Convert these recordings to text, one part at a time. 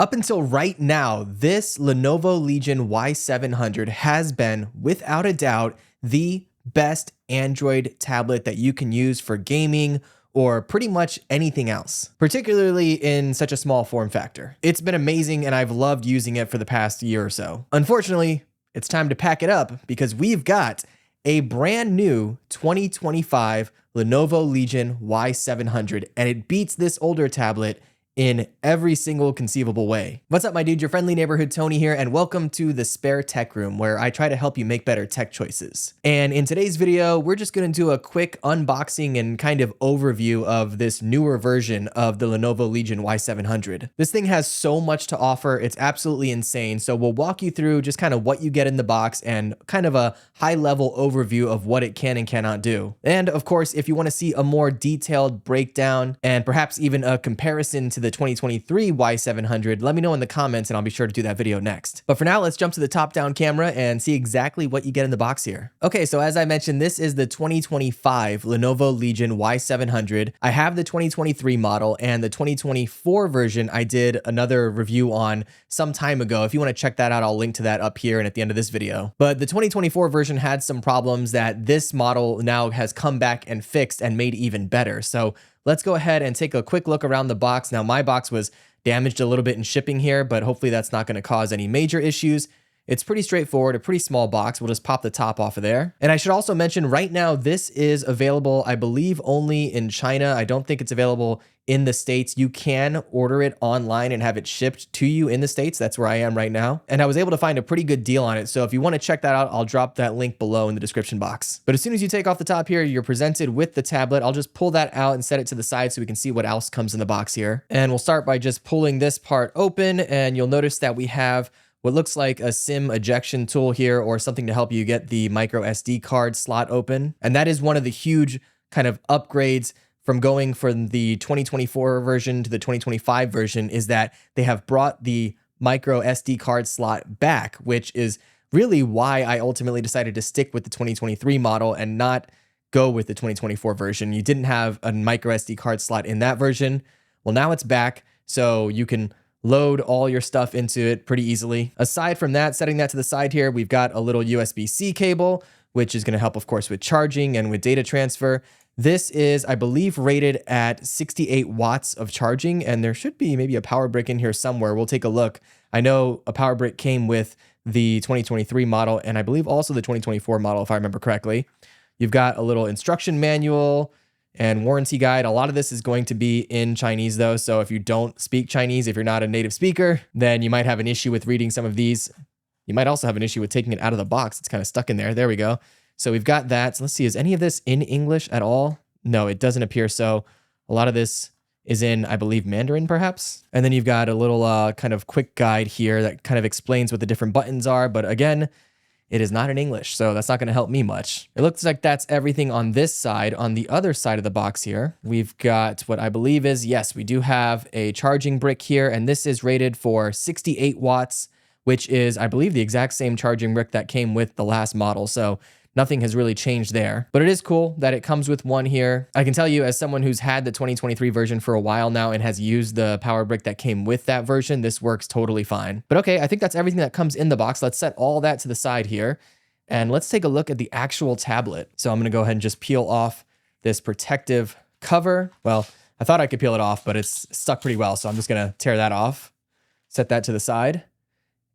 Up until right now, this Lenovo Legion Y700 has been, without a doubt, the best Android tablet that you can use for gaming or pretty much anything else, particularly in such a small form factor. It's been amazing and I've loved using it for the past year or so. Unfortunately, it's time to pack it up because we've got a brand new 2025 Lenovo Legion Y700 and it beats this older tablet in every single conceivable way. What's up, my dude? Your friendly neighborhood Tony here, and welcome to the Spare Tech Room, where I try to help you make better tech choices. And in today's video, we're just gonna do a quick unboxing and kind of overview of this newer version of the Lenovo Legion Y700. This thing has so much to offer, it's absolutely insane. So we'll walk you through just kind of what you get in the box and kind of a high-level overview of what it can and cannot do. And of course, if you wanna see a more detailed breakdown and perhaps even a comparison to the 2023 Y700, let me know in the comments and I'll be sure to do that video next. But for now, let's jump to the top-down camera and see exactly what you get in the box here. Okay, so as I mentioned, this is the 2025 Lenovo Legion Y700. I have the 2023 model and the 2024 version I did another review on some time ago. If you want to check that out, I'll link to that up here and at the end of this video. But the 2024 version had some problems that this model now has come back and fixed and made even better. So let's go ahead and take a quick look around the box. Now, my box was damaged a little bit in shipping here, but hopefully that's not going to cause any major issues. It's pretty straightforward, a pretty small box. We'll just pop the top off of there. And I should also mention right now, this is available, I believe, only in China. I don't think it's available in the States. You can order it online and have it shipped to you in the States. That's where I am right now. And I was able to find a pretty good deal on it. So if you want to check that out, I'll drop that link below in the description box. But as soon as you take off the top here, you're presented with the tablet. I'll just pull that out and set it to the side so we can see what else comes in the box here. And we'll start by just pulling this part open. And you'll notice that we have what looks like a SIM ejection tool here, or something to help you get the micro SD card slot open. And that is one of the huge kind of upgrades from going from the 2024 version to the 2025 version, is that they have brought the micro SD card slot back, which is really why I ultimately decided to stick with the 2023 model and not go with the 2024 version. You didn't have a micro SD card slot in that version. Well, now it's back, so you can load all your stuff into it pretty easily. Aside from that, setting that to the side here, we've got a little USB-C cable, which is going to help, of course, with charging and with data transfer. This is, I believe, rated at 68 watts of charging, and there should be maybe a power brick in here somewhere. We'll take a look. I know a power brick came with the 2023 model, and I believe also the 2024 model, if I remember correctly. You've got a little instruction manual and warranty guide. A lot of this is going to be in Chinese though, so if you don't speak Chinese, if you're not a native speaker, then you might have an issue with reading some of these. You might also have an issue with taking it out of the box. It's kind of stuck in there. There we go. So we've got that. So let's see, is any of this in English at all? No, it doesn't appear so. A lot of this is in, I believe, Mandarin perhaps. And then you've got a little kind of quick guide here that kind of explains what the different buttons are. But again, it is not in English, so that's not going to help me much. It looks like that's everything on this side. On the other side of the box here, we've got what I believe is, yes, we do have a charging brick here, and this is rated for 68 watts, which is, I believe, the exact same charging brick that came with the last model. So nothing has really changed there, but it is cool that it comes with one here. I can tell you, as someone who's had the 2023 version for a while now and has used the power brick that came with that version, this works totally fine. But okay, I think that's everything that comes in the box. Let's set all that to the side here and let's take a look at the actual tablet. So I'm gonna go ahead and just peel off this protective cover. Well, I thought I could peel it off, but it's stuck pretty well. So I'm just gonna tear that off, set that to the side.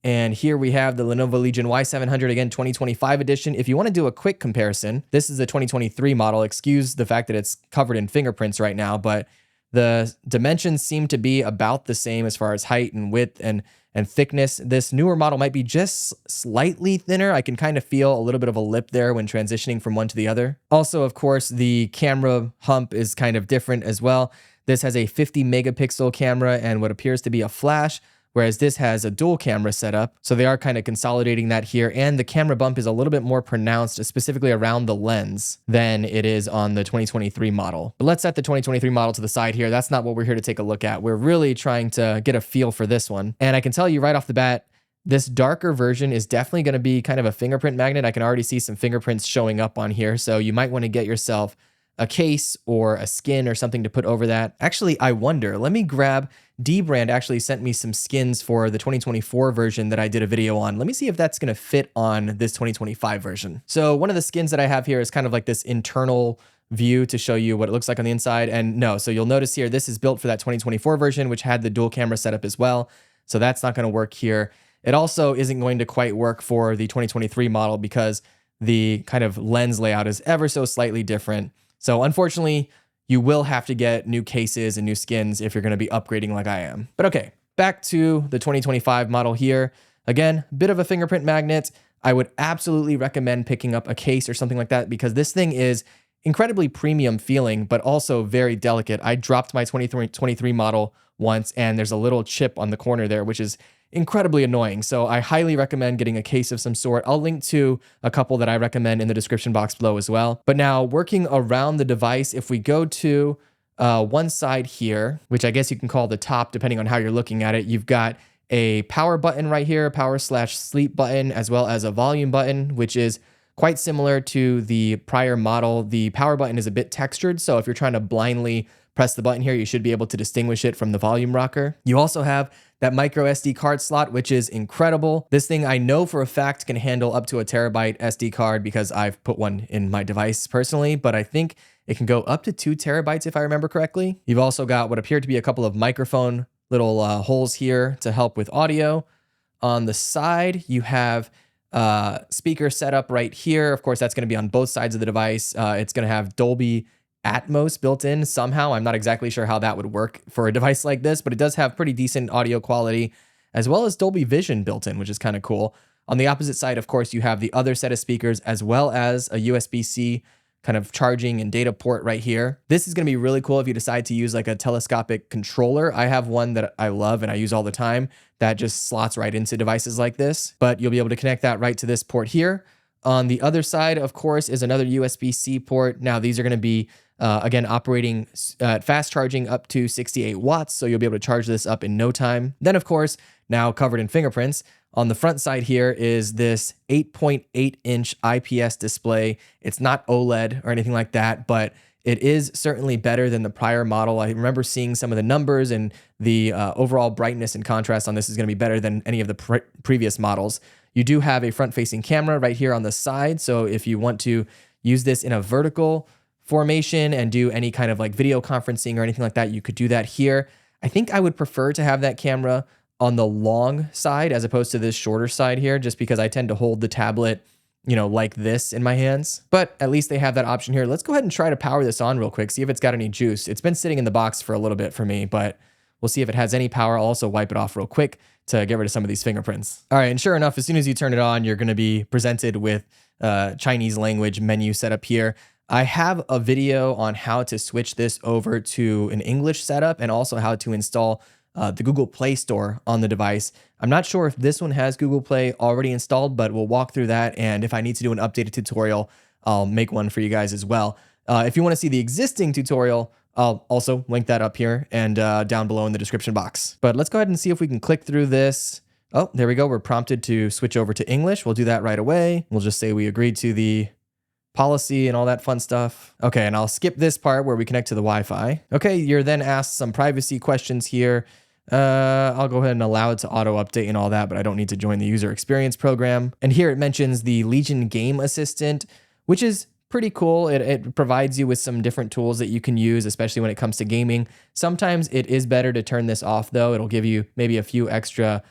And here we have the Lenovo Legion Y700, again, 2025 edition. If you want to do a quick comparison, this is the 2023 model. Excuse the fact that it's covered in fingerprints right now, but the dimensions seem to be about the same as far as height and width and thickness. This newer model might be just slightly thinner. I can kind of feel a little bit of a lip there when transitioning from one to the other. Also, of course, the camera hump is kind of different as well. This has a 50 megapixel camera and what appears to be a flash, whereas this has a dual camera setup. So they are kind of consolidating that here. And the camera bump is a little bit more pronounced, specifically around the lens, than it is on the 2023 model. But let's set the 2023 model to the side here. That's not what we're here to take a look at. We're really trying to get a feel for this one. And I can tell you right off the bat, this darker version is definitely going to be kind of a fingerprint magnet. I can already see some fingerprints showing up on here. So you might want to get yourself a case or a skin or something to put over that. Actually, I wonder, let me grab, Dbrand actually sent me some skins for the 2024 version that I did a video on. Let me see if that's gonna fit on this 2025 version. So one of the skins that I have here is kind of like this internal view to show you what it looks like on the inside. And no, so you'll notice here, this is built for that 2024 version, which had the dual camera setup as well. So that's not gonna work here. It also isn't going to quite work for the 2023 model because the kind of lens layout is ever so slightly different. So unfortunately, you will have to get new cases and new skins if you're going to be upgrading like I am. But okay, back to the 2025 model here. Again, bit of a fingerprint magnet. I would absolutely recommend picking up a case or something like that because this thing is incredibly premium feeling, but also very delicate. I dropped my 2023 model once and there's a little chip on the corner there, which is incredibly annoying. So I highly recommend getting a case of some sort. I'll link to a couple that I recommend in the description box below as well. But now working around the device, if we go to one side here, which I guess you can call the top depending on how you're looking at it, you've got a power button right here, power/sleep button, as well as a volume button, which is quite similar to the prior model. The power button is a bit textured, so if you're trying to blindly press the button here, you should be able to distinguish it from the volume rocker. You also have that micro SD card slot, which is incredible. This thing I know for a fact can handle up to a terabyte SD card because I've put one in my device personally, but I think it can go up to 2 terabytes if I remember correctly. You've also got what appear to be a couple of microphone little holes here to help with audio. On the side, you have speaker setup right here. Of course, that's going to be on both sides of the device. It's going to have Dolby Atmos built in somehow. I'm not exactly sure how that would work for a device like this, but it does have pretty decent audio quality, as well as Dolby Vision built in, which is kind of cool. On the opposite side, of course, you have the other set of speakers, as well as a USB-C kind of charging and data port right here. This is going to be really cool if you decide to use like a telescopic controller. I have one that I love and I use all the time that just slots right into devices like this, but you'll be able to connect that right to this port here. On the other side, of course, is another USB-C port. Now, these are going to be, again, operating fast charging up to 68 watts, so you'll be able to charge this up in no time. Then, of course, now covered in fingerprints, on the front side here is this 8.8-inch IPS display. It's not OLED or anything like that, but it is certainly better than the prior model. I remember seeing some of the numbers and the overall brightness and contrast on this is going to be better than any of the previous models. You do have a front-facing camera right here on the side, so if you want to use this in a vertical formation and do any kind of like video conferencing or anything like that, you could do that here. I think I would prefer to have that camera on the long side as opposed to this shorter side here, just because I tend to hold the tablet, you know, like this in my hands. But at least they have that option here. Let's go ahead and try to power this on real quick, see if it's got any juice. It's been sitting in the box for a little bit for me, but we'll see if it has any power. I'll also wipe it off real quick to get rid of some of these fingerprints. All right, and sure enough, as soon as you turn it on, you're gonna be presented with Chinese language menu set up here. I have a video on how to switch this over to an English setup and also how to install the Google Play Store on the device. I'm not sure if this one has Google Play already installed, but we'll walk through that. And if I need to do an updated tutorial, I'll make one for you guys as well. If you want to see the existing tutorial, I'll also link that up here and down below in the description box. But let's go ahead and see if we can click through this. Oh, there we go. We're prompted to switch over to English. We'll do that right away. We'll just say we agreed to the policy and all that fun stuff. Okay, and I'll skip this part where we connect to the Wi-Fi. Okay, you're then asked some privacy questions here. I'll go ahead and allow it to auto update and all that, but I don't need to join the user experience program. And here it mentions the Legion Game Assistant, which is pretty cool. It provides you with some different tools that you can use, especially when it comes to gaming. Sometimes it is better to turn this off though. It'll give you maybe a few extra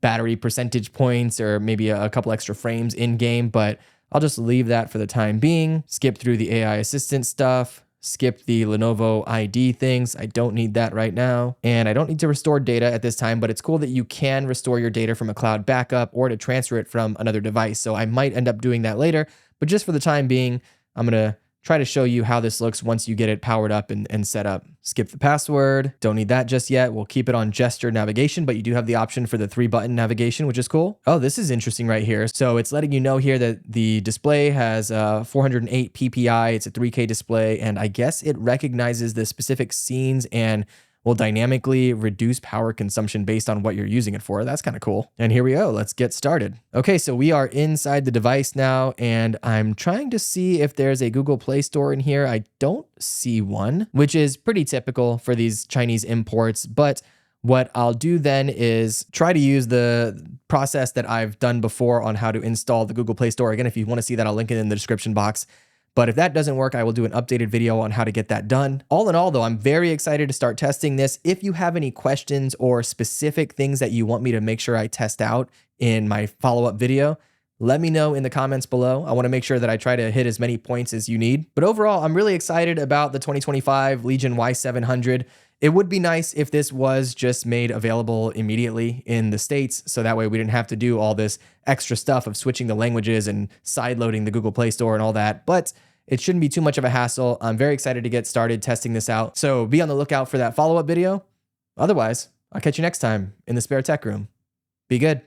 battery percentage points or maybe a couple extra frames in game, but I'll just leave that for the time being. Skip through the AI assistant stuff. Skip the Lenovo ID things. I don't need that right now. And I don't need to restore data at this time, but it's cool that you can restore your data from a cloud backup or to transfer it from another device. So I might end up doing that later, but just for the time being, I'm gonna try to show you how this looks once you get it powered up and set up. Skip the password. Don't need that just yet. We'll keep it on gesture navigation, but you do have the option for the 3-button navigation, which is cool. Oh, this is interesting right here. So it's letting you know here that the display has 408 ppi. It's a 3K display, and I guess it recognizes the specific scenes and will dynamically reduce power consumption based on what you're using it for. That's kind of cool. And here we go. Let's get started. Okay, so we are inside the device now, and I'm trying to see if there's a Google Play Store in here. I don't see one, which is pretty typical for these Chinese imports, but what I'll do then is try to use the process that I've done before on how to install the Google Play Store. Again, if you want to see that, I'll link it in the description box. But if that doesn't work, I will do an updated video on how to get that done. All in all, though, I'm very excited to start testing this. If you have any questions or specific things that you want me to make sure I test out in my follow-up video, let me know in the comments below. I want to make sure that I try to hit as many points as you need. But overall, I'm really excited about the 2025 Legion Y700. It would be nice if this was just made available immediately in the States, so that way we didn't have to do all this extra stuff of switching the languages and sideloading the Google Play Store and all that, but it shouldn't be too much of a hassle. I'm very excited to get started testing this out, so be on the lookout for that follow-up video. Otherwise, I'll catch you next time in the spare tech room. Be good.